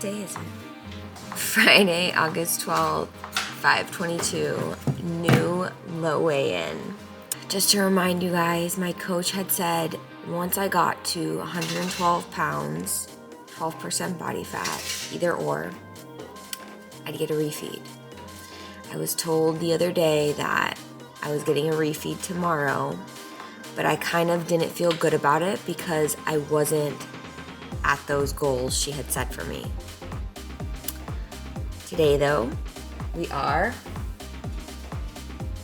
day is it? Friday, August 12th, 5:22, new low weigh-in. Just to remind you guys, my coach had said once I got to 112 pounds, 12% body fat, either or, I'd get a refeed. I was told the other day that I was getting a refeed tomorrow, but I kind of didn't feel good about it because I wasn't at those goals she had set for me. Today though, we are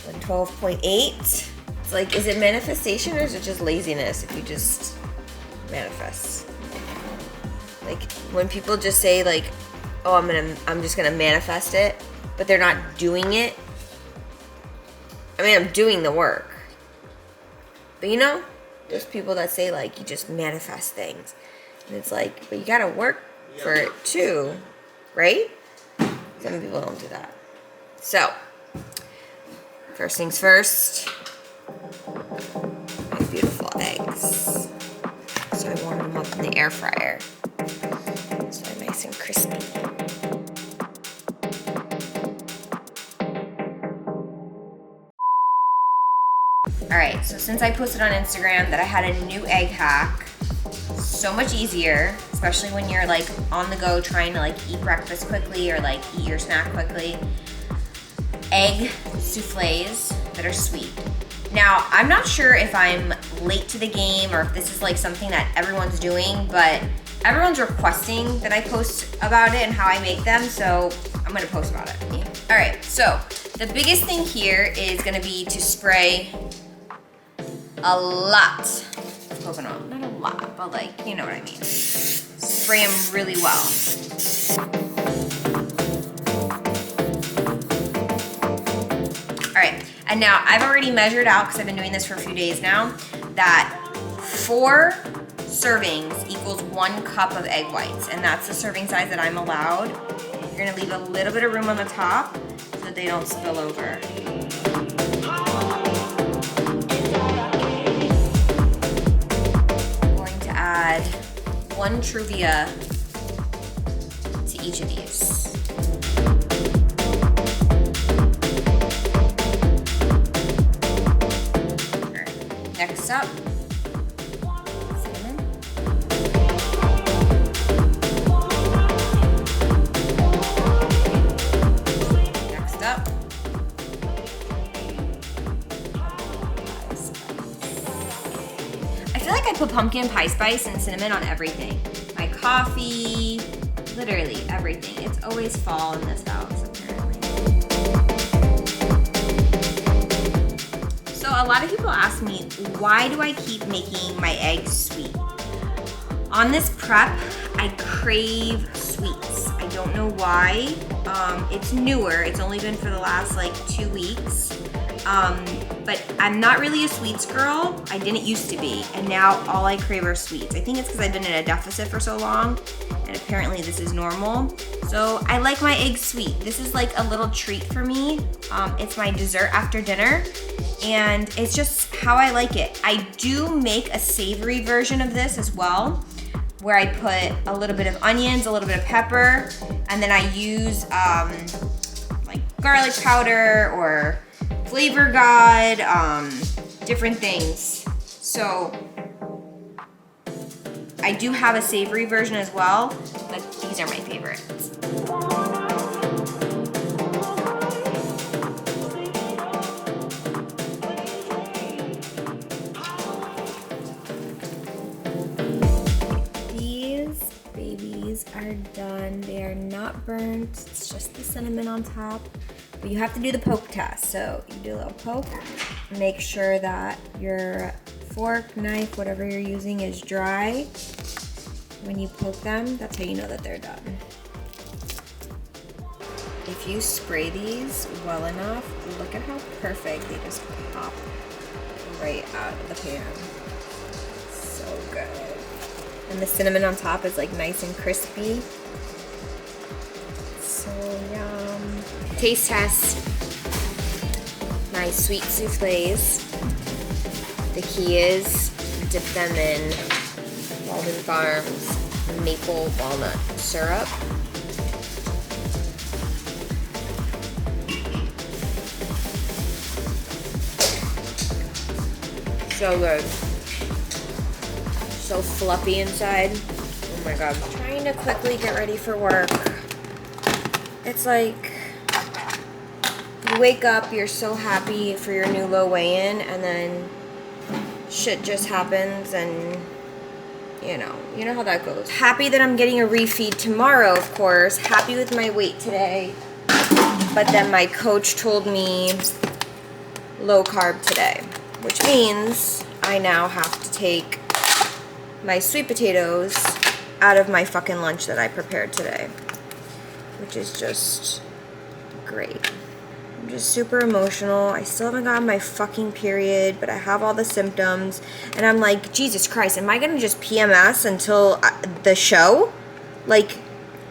112.8. It's like, is it manifestation or is it just laziness if you just manifest? Like when people just say like, oh, I'm just gonna manifest it, but they're not doing it. I mean, I'm doing the work. But you know, there's people that say like, you just manifest things. And it's like, but you gotta work for it too, right? Some people don't do that. So, first things first, my beautiful eggs. So I warmed them up in the air fryer. So they're nice and crispy. All right, so since I posted on Instagram that I had a new egg hack, so much easier, especially when you're like on the go trying to like eat breakfast quickly or like eat your snack quickly. Egg souffles that are sweet. Now, I'm not sure if I'm late to the game or if this is like something that everyone's doing, but everyone's requesting that I post about it and how I make them, so I'm gonna post about it. All right, so the biggest thing here is gonna be to spray a lot of coconut. Not a lot, but like, you know what I mean. Spray them really well. All right, and now I've already measured out, because I've been doing this for a few days now, that 4 servings equals 1 cup of egg whites, and that's the serving size that I'm allowed. You're gonna leave a little bit of room on the top so that they don't spill over. Add 1 Truvia to each of these. All right. Next up, cinnamon. Next up, I feel like I put pumpkin pie spice and cinnamon on everything. My coffee, literally everything. It's always fall in this house, apparently. So a lot of people ask me, why do I keep making my eggs sweet? On this prep, I crave sweets. I don't know why. It's newer. It's only been for the last like 2 weeks. But I'm not really a sweets girl. I didn't used to be, and now all I crave are sweets. I think it's because I've been in a deficit for so long, and apparently this is normal. So I like my eggs sweet. This is like a little treat for me. It's my dessert after dinner, and it's just how I like it. I do make a savory version of this as well, where I put a little bit of onions, a little bit of pepper, and then I use like garlic powder or Flavor God, different things. So I do have a savory version as well, but these are my favorites. These babies are done. They are not burnt. It's just the cinnamon on top. But you have to do the poke test. So you do a little poke. Make sure that your fork, knife, whatever you're using is dry. When you poke them, that's how you know that they're done. If you spray these well enough, look at how perfect they just pop right out of the pan. So good. And the cinnamon on top is like nice and crispy. So yum. Taste test. My sweet souffles. The key is dip them in Walden Farms maple walnut syrup. So good. So fluffy inside. Oh my God. Trying to quickly get ready for work. It's like you wake up, you're so happy for your new low weigh-in, and then shit just happens, and you know how that goes. Happy that I'm getting a refeed tomorrow, of course. Happy with my weight today. But then my coach told me low carb today, which means I now have to take my sweet potatoes out of my fucking lunch that I prepared today, which is just great. I'm just super emotional. I still haven't gotten my fucking period, but I have all the symptoms, and I'm like, Jesus Christ, am I gonna just PMS until the show? Like,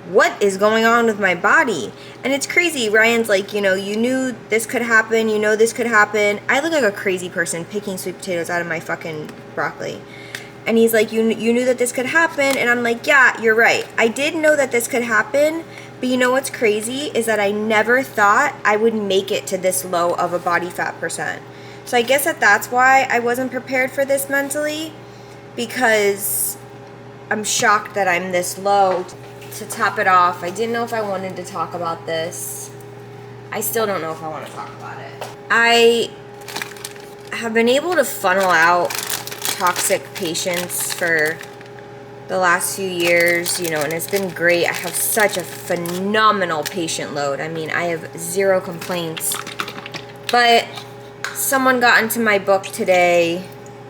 what is going on with my body? And it's crazy. Ryan's like, you knew this could happen, this could happen. I look like a crazy person picking sweet potatoes out of my fucking broccoli. And he's like, you knew that this could happen. And I'm like, yeah, you're right. I did know that this could happen. But you know what's crazy is that I never thought I would make it to this low of a body fat percent. So I guess that's why I wasn't prepared for this mentally, because I'm shocked that I'm this low. To top it off, I didn't know if I wanted to talk about this. I still don't know if I want to talk about it. I have been able to funnel out toxic patients for the last few years, and it's been great. I have such a phenomenal patient load. I mean, I have zero complaints. But someone got into my book today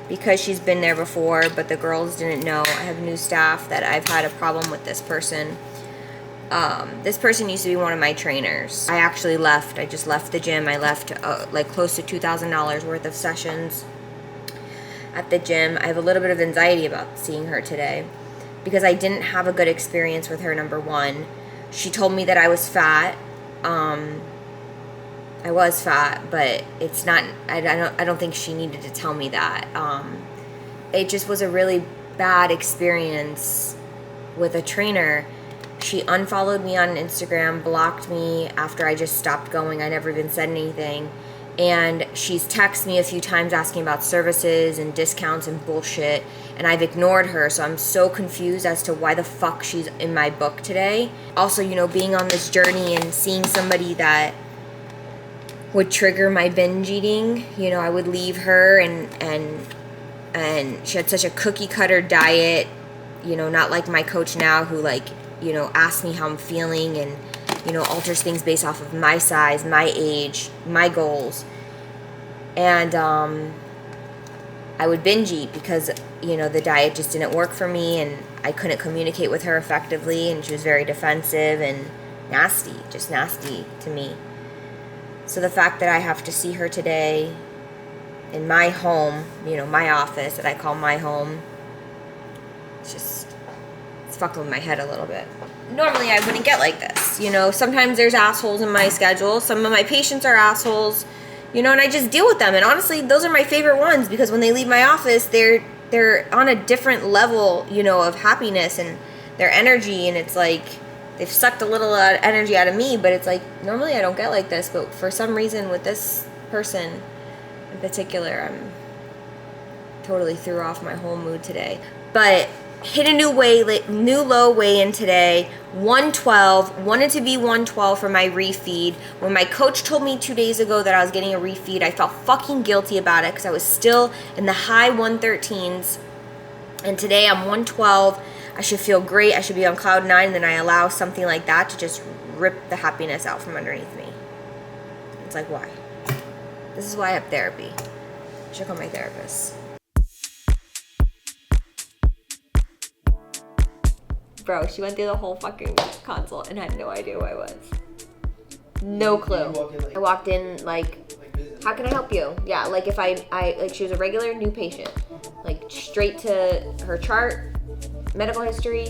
because she's been there before, but the girls didn't know. I have new staff that I've had a problem with this person. This person used to be one of my trainers. I actually left. I just left the gym. I left like close to $2,000 worth of sessions at the gym. I have a little bit of anxiety about seeing her today because I didn't have a good experience with her, number one. She told me that I was fat. I was fat, but it's not, I don't think she needed to tell me that. It just was a really bad experience with a trainer. She unfollowed me on Instagram, blocked me after I just stopped going. I never even said anything. And she's texted me a few times asking about services and discounts and bullshit. And I've ignored her, so I'm so confused as to why the fuck she's in my book today. Also, being on this journey and seeing somebody that would trigger my binge eating. I would leave her and she had such a cookie cutter diet, not like my coach now who asks me how I'm feeling and, alters things based off of my size, my age, my goals. And I would binge eat because, the diet just didn't work for me and I couldn't communicate with her effectively, and she was very defensive and just nasty to me. So the fact that I have to see her today in my home, my office that I call my home, it's fucking with my head a little bit. Normally I wouldn't get like this, sometimes there's assholes in my schedule. Some of my patients are assholes, and I just deal with them. And honestly, those are my favorite ones because when they leave my office, they're on a different level, of happiness and their energy. And it's like, they've sucked a little energy out of me, but it's like, normally I don't get like this, but for some reason with this person in particular, I'm totally threw off my whole mood today. But hit a new low weigh-in today, 112, wanted to be 112 for my refeed. When my coach told me 2 days ago that I was getting a refeed, I felt fucking guilty about it because I was still in the high 113s, and today I'm 112. I should feel great. I should be on cloud 9, and then I allow something like that to just rip the happiness out from underneath me. It's like, why? This is why I have therapy. I should call my therapist. Bro, she went through the whole fucking consult and had no idea who I was. No clue. I walked in like, how can I help you? Yeah, like if I like she was a regular new patient. Like straight to her chart, medical history,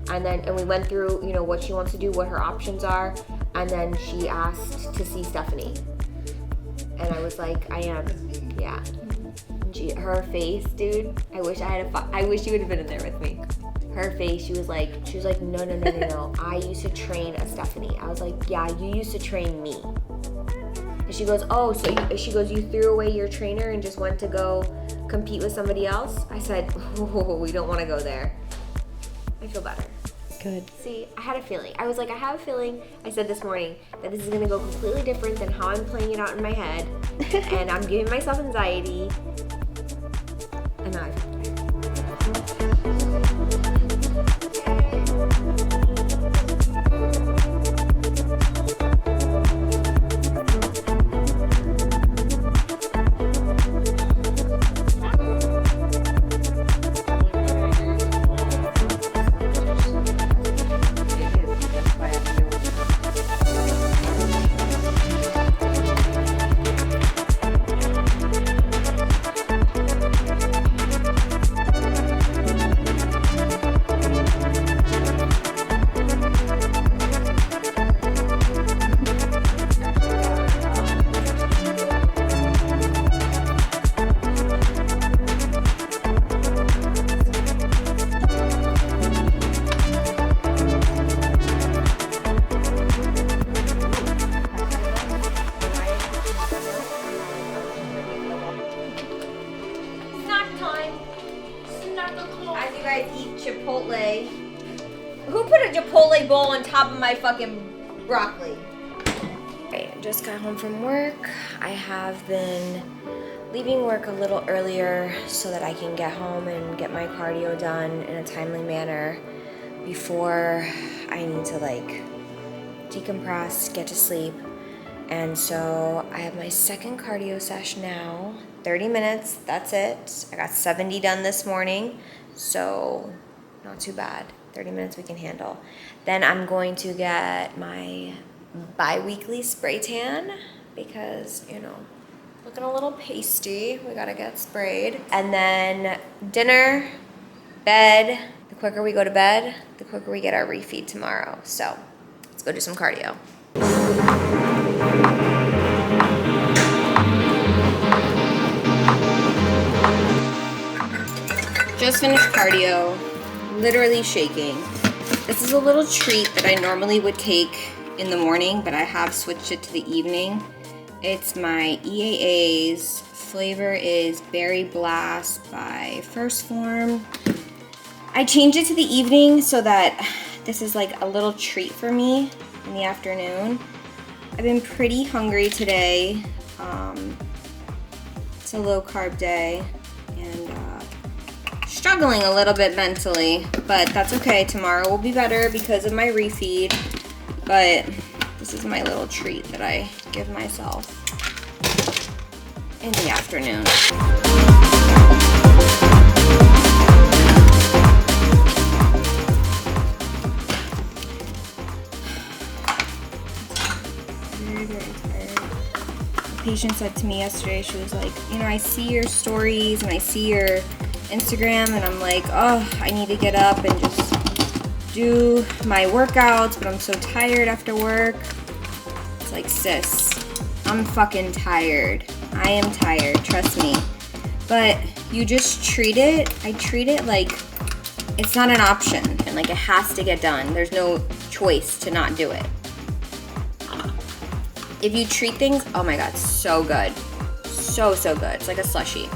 and we went through, what she wants to do, what her options are, and then she asked to see Stephanie. And I was like, I am. Yeah. And her face, dude, I wish you would have been in there with me. Her face, she was like, no. I used to train a Stephanie. I was like, yeah, you used to train me. And she goes, oh, so you threw away your trainer and just went to go compete with somebody else? I said, oh, we don't want to go there. I feel better. Good. See, I had a feeling. I was like, I have a feeling, I said this morning, that this is going to go completely different than how I'm playing it out in my head. And I'm giving myself anxiety. And now I feel better. As you guys eat Chipotle. Who put a Chipotle bowl on top of my fucking broccoli? Okay, I just got home from work. I have been leaving work a little earlier so that I can get home and get my cardio done in a timely manner before I need to like decompress, get to sleep. And so I have my second cardio session now. 30 minutes, that's it. I got 70 done this morning, so not too bad. 30 minutes we can handle. Then I'm going to get my bi-weekly spray tan because, you know, looking a little pasty. We gotta get sprayed. And then dinner, bed. The quicker we go to bed, the quicker we get our refeed tomorrow. So let's go do some cardio. Just finished cardio, literally shaking. This is a little treat that I normally would take in the morning, but I have switched it to the evening. It's my EAA's. Flavor is Berry Blast by First Form. I changed it to the evening so that this is like a little treat for me in the afternoon. I've been pretty hungry today. It's a low carb day and struggling a little bit mentally, but that's okay. Tomorrow will be better because of my refeed, but this is my little treat that I give myself in the afternoon. Very, very tired. The patient said to me yesterday, she was like, you know, I see your stories and I see your Instagram and I'm like, oh, I need to get up and just do my workouts, but I'm so tired after work. It's like, sis, I'm fucking tired. I am tired, trust me. But you just treat it, I treat it like it's not an option and like it has to get done. There's no choice to not do it. If you treat things, oh my God, so good. So, so good. It's like a slushie.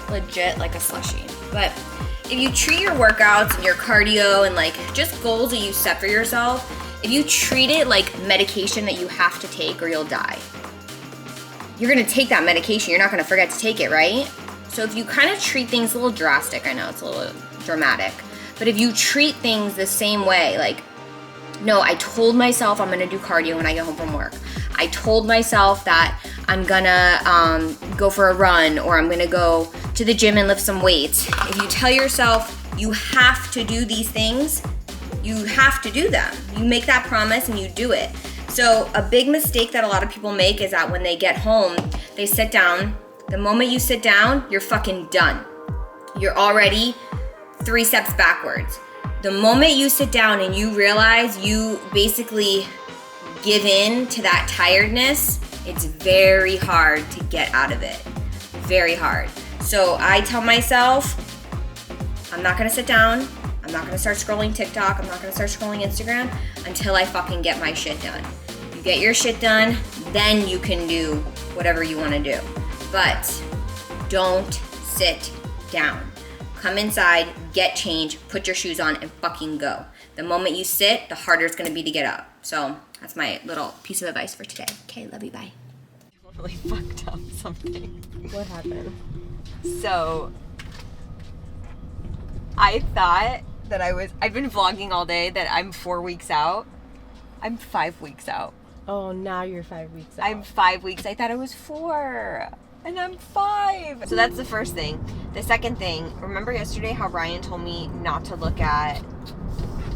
Legit like a slushie. But if you treat your workouts and your cardio and like just goals that you set for yourself, if you treat it like medication that you have to take or you'll die, you're gonna take that medication, you're not gonna forget to take it, right? So if you kind of treat things a little drastic, I know it's a little dramatic, but if you treat things the same way, like, no, I told myself I'm gonna do cardio when I get home from work. I told myself that I'm gonna go for a run or I'm gonna go to the gym and lift some weights. If you tell yourself you have to do these things, you have to do them. You make that promise and you do it. So a big mistake that a lot of people make is that when they get home, they sit down. The moment you sit down, you're fucking done. You're already 3 steps backwards. The moment you sit down and you realize you basically give in to that tiredness, it's very hard to get out of it. Very hard. So I tell myself, I'm not gonna sit down. I'm I'm not gonna start scrolling TikTok. I'm not gonna start scrolling Instagram until I fucking get my shit done. You get your shit done, then you can do whatever you wanna do. But don't sit down. Come inside, get changed, put your shoes on, and fucking go. The moment you sit, the harder it's gonna be to get up. So that's my little piece of advice for today. Okay, love you, bye. I totally fucked up something. What happened? So, I thought that I've been vlogging all day that I'm 4 weeks out. I'm 5 weeks out. Oh, now you're 5 weeks out. I'm 5 weeks. I thought I was 4. And I'm 5. So that's the first thing. The second thing, remember yesterday how Ryan told me not to look at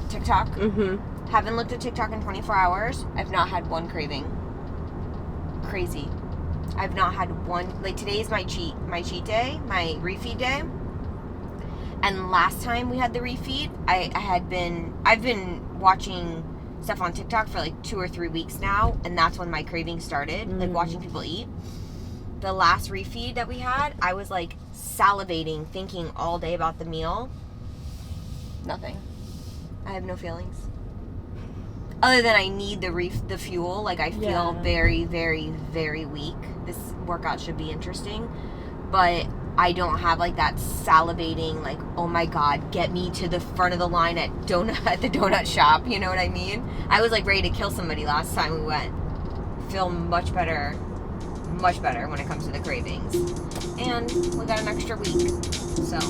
TikTok? Mm-hmm. Haven't looked at TikTok in 24 hours. I've not had one craving. Crazy. I've not had one. Like, today is my cheat day, my refeed day. And last time we had the refeed, I've been watching stuff on TikTok for like 2 or 3 weeks now, and that's when my craving started, like watching people eat. The last refeed that we had, I was like salivating, thinking all day about the meal. Nothing. I have no feelings. Other than I need the fuel, like I feel very, very, very weak. This workout should be interesting, but I don't have like that salivating, like, oh my God, get me to the front of the line at the donut shop. You know what I mean? I was like ready to kill somebody last time we went. Feel much better when it comes to the cravings. And we got an extra week, so.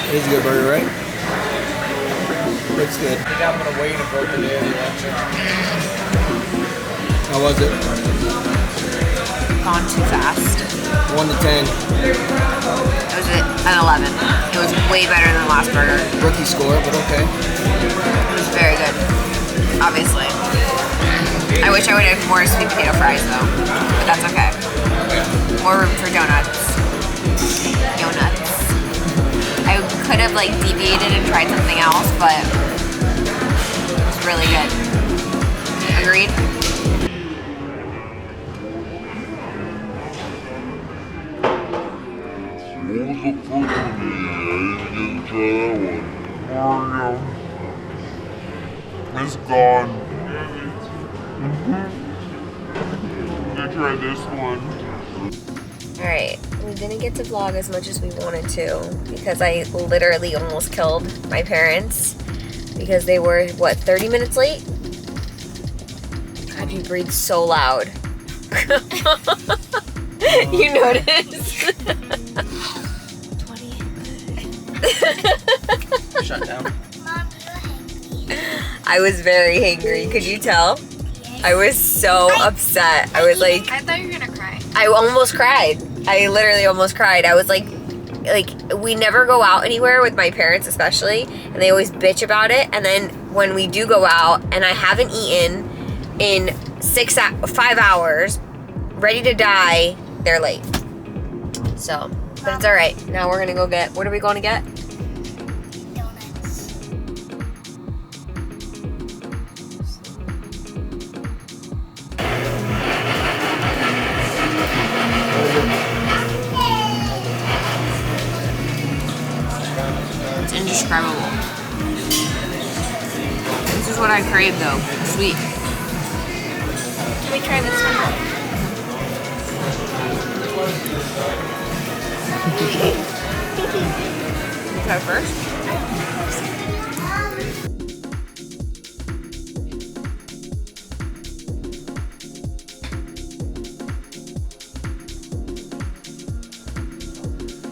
It is a good burger, right? Looks good. I think I'm gonna wait and vote the day of the election. How was it? Gone too fast. 1 to 10. It was an 11. It was way better than the last burger. Rookie score, but okay. It was very good, obviously. I wish I would have more sweet potato fries though, but that's okay. More room for donuts. Donuts. I could have like deviated and tried something else, but it was really good. Agreed? What was the first one you ate? I didn't get to try that one. It's gone. I tried this one. Alright, we didn't get to vlog as much as we wanted to because I literally almost killed my parents because they were, what, 30 minutes late? God, you breathe so loud. You noticed? 20. Shut down. Mom, you're hungry. I was very hangry, could you tell? I was so upset. I was like, I thought you were gonna cry. I almost cried. I literally almost cried. I was like like, we never go out anywhere with my parents especially, and they always bitch about it. And then when we do go out and I haven't eaten in 5 hours, ready to die, they're late. So, but it's all right. Now we're gonna go get, what are we going to get? It's indescribable. This is what I crave though, sweet. Can we try this one? Try first?